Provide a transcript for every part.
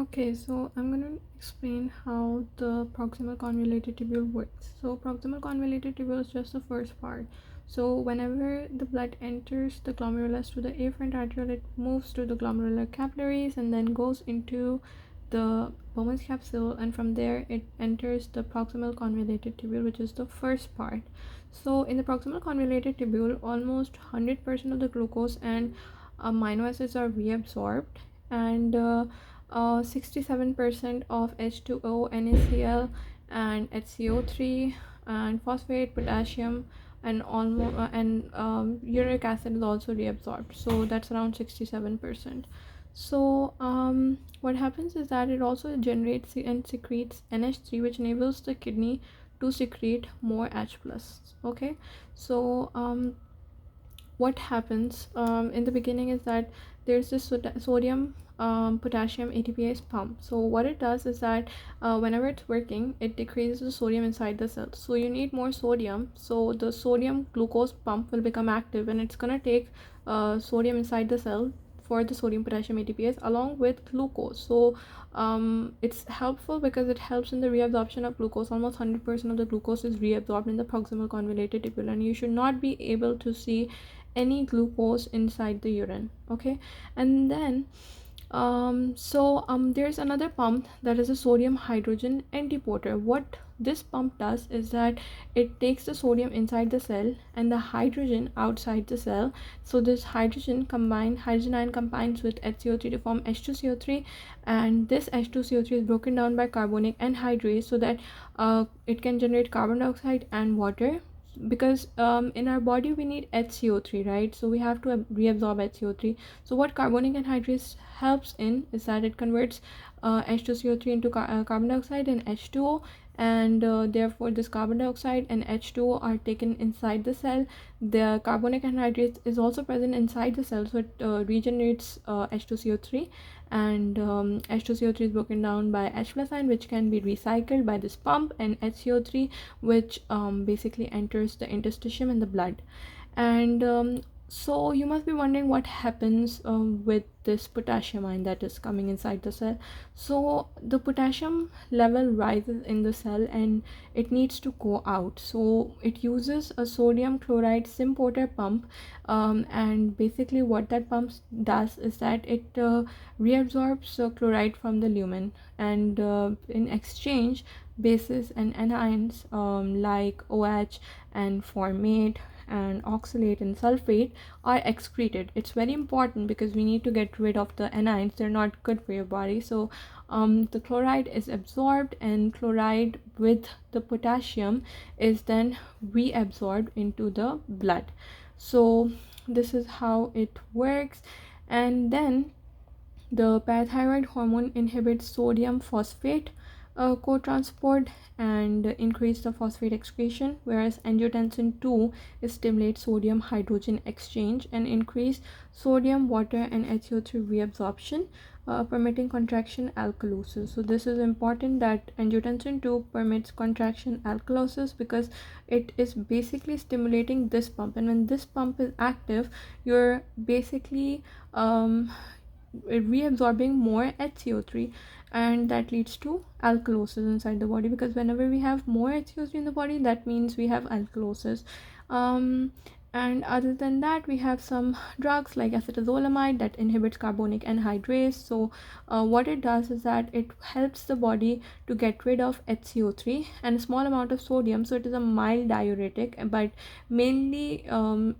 Okay, so I'm going to explain how the proximal convoluted tubule works. So proximal convoluted tubule is just the first part. So whenever the blood enters the glomerulus to the afferent arteriole, it moves to the glomerular capillaries and then goes into the Bowman's capsule, and from there it enters the proximal convoluted tubule, which is the first part. So in the proximal convoluted tubule, almost 100% of the glucose and amino acids are reabsorbed, and 67% of H2O, NaCl, and HCO3, and phosphate, potassium, and uric acid is also reabsorbed. So that's around 67%. So what happens is that it also generates and secretes NH3, which enables the kidney to secrete more H plus. Okay, so what happens in the beginning is that there's this sodium potassium ATPase pump. So what it does is that whenever it's working, it decreases the sodium inside the cell, so you need more sodium. So the sodium glucose pump will become active, and it's gonna take sodium inside the cell for the sodium potassium ATPase along with glucose. So it's helpful because it helps in the reabsorption of glucose. Almost 100% of the glucose is reabsorbed in the proximal convoluted tubule, and you should not be able to see any glucose inside the urine. Okay, and then there's another pump that is a sodium hydrogen antiporter. What this pump does is that it takes the sodium inside the cell and the hydrogen outside the cell. So this hydrogen ion combines with HCO3 to form H2CO3, and this H2CO3 is broken down by carbonic anhydrase so that it can generate carbon dioxide and water, because in our body we need HCO3, right? So we have to reabsorb HCO3. So what carbonic anhydrase helps in is that it converts H2CO3 into carbon dioxide and H2O, and therefore this carbon dioxide and H2O are taken inside the cell. The carbonic anhydrase is also present inside the cell, so it regenerates H2CO3, and H2CO3 is broken down by H plus ion, which can be recycled by this pump, and HCO3, which basically enters the interstitium in the blood. And so you must be wondering what happens with this potassium ion that is coming inside the cell. So the potassium level rises in the cell and it needs to go out, so it uses a sodium chloride symporter pump, and basically what that pump does is that it reabsorbs chloride from the lumen, and in exchange bases and anions like OH and formate and oxalate and sulfate are excreted. It's very important because we need to get rid of the anions. They're not good for your body. So the chloride is absorbed, and chloride with the potassium is then reabsorbed into the blood. So this is how it works. And then the parathyroid hormone inhibits sodium phosphate co-transport and increase the phosphate excretion, whereas angiotensin 2 stimulates sodium hydrogen exchange and increase sodium, water, and HCO3 reabsorption, permitting contraction alkalosis. So this is important that angiotensin 2 permits contraction alkalosis because it is basically stimulating this pump, and when this pump is active, you're basically reabsorbing more HCO3, and that leads to alkalosis inside the body, because whenever we have more HCO3 in the body, that means we have alkalosis. And other than that, we have some drugs like acetazolamide that inhibits carbonic anhydrase. So what it does is that it helps the body to get rid of HCO3 and a small amount of sodium. So it is a mild diuretic, but mainly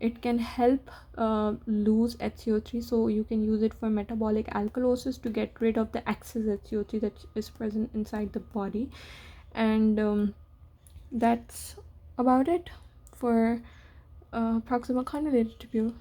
it can help lose HCO3. So you can use it for metabolic alkalosis to get rid of the excess HCO3 that is present inside the body. And that's about it for proximal convoluted tubule.